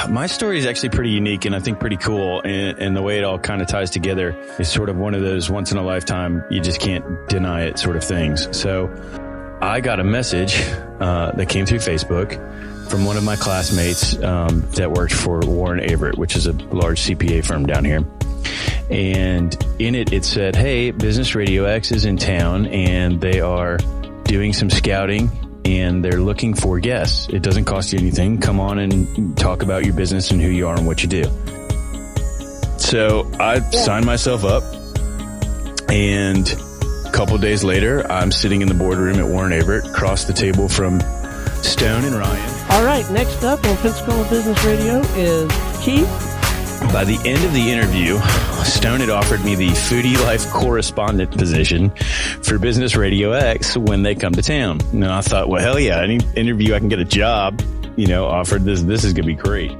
my story is actually pretty unique and I think pretty cool. And the way it all kind of ties together is sort of one of those once in a lifetime, you just can't deny it sort of things. So I got a message that came through Facebook from one of my classmates that worked for Warren Averett, which is a large CPA firm down here. And in it, it said, hey, Business Radio X is in town and they are doing some scouting and they're looking for guests. It doesn't cost you anything. Come on and talk about your business and who you are and what you do. So I signed myself up, and a couple days later, I'm sitting in the boardroom at Warren Averett, across the table from Stone and Ryan. All right, next up on Pensacola Business Radio is Keith. By the end of the interview, Stone had offered me the Foodie Life correspondent position for Business Radio X when they come to town. Now I thought, well, hell yeah, any interview I can get a job, offered this is going to be great.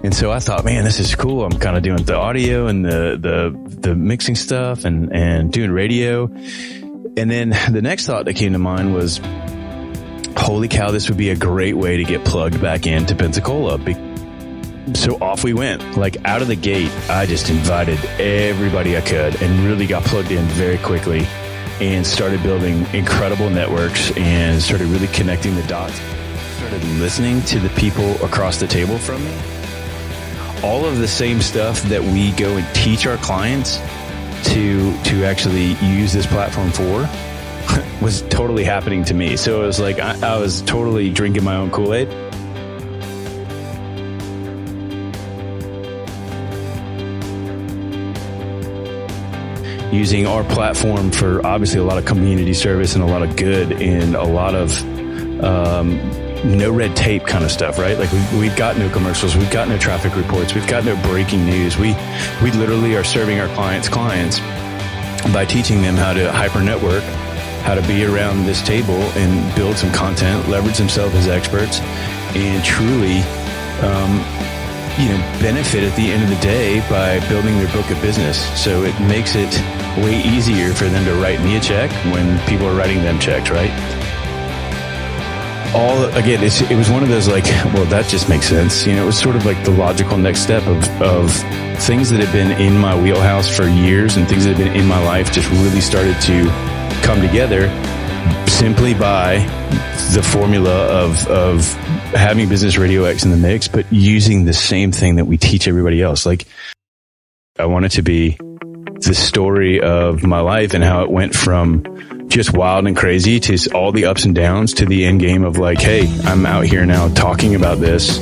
And so I thought, man, this is cool. I'm kind of doing the audio and the mixing stuff and doing radio. And then the next thought that came to mind was, holy cow, this would be a great way to get plugged back into Pensacola. So off we went. Like out of the gate, I just invited everybody I could and really got plugged in very quickly and started building incredible networks and started really connecting the dots. Started listening to the people across the table from me. All of the same stuff that we go and teach our clients to actually use this platform for was totally happening to me. So it was like I was totally drinking my own Kool-Aid. Using our platform for obviously a lot of community service and a lot of good and a lot of no red tape kind of stuff, right? Like we've got no commercials, we've got no traffic reports, we've got no breaking news. We literally are serving our clients by teaching them how to hyper network, how to be around this table and build some content, leverage themselves as experts, and truly benefit at the end of the day by building their book of business. So it makes it way easier for them to write me a check when people are writing them checks, right? It was one of those like, well, that just makes sense. It was sort of like the logical next step of things that had been in my wheelhouse for years and things that had been in my life just really started to come together simply by the formula of having Business Radio X in the mix, but using the same thing that we teach everybody else. Like, I want it to be the story of my life and how it went from just wild and crazy to all the ups and downs to the end game of like, hey, I'm out here now talking about this,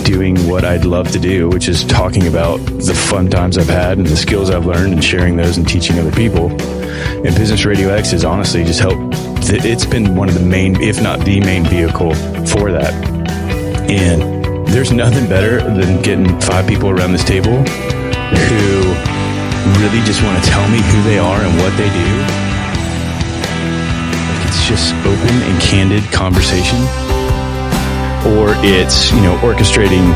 doing what I'd love to do, which is talking about the fun times I've had and the skills I've learned and sharing those and teaching other people. And Business Radio X has honestly just helped. It's been one of the main, if not the main vehicle for that. And there's nothing better than getting 5 people around this table who really just want to tell me who they are and what they do. Like it's just open and candid conversation. Or it's, orchestrating,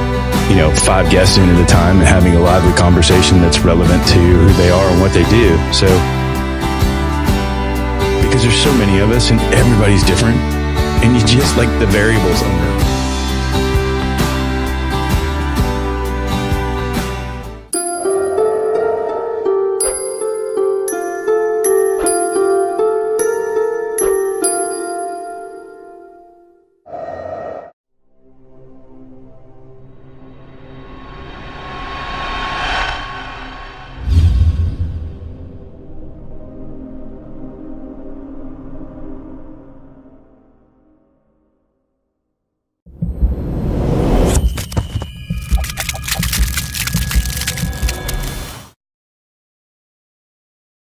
5 guests in at a time and having a lively conversation that's relevant to who they are and what they do. So, because there's so many of us and everybody's different, and you just like the variables under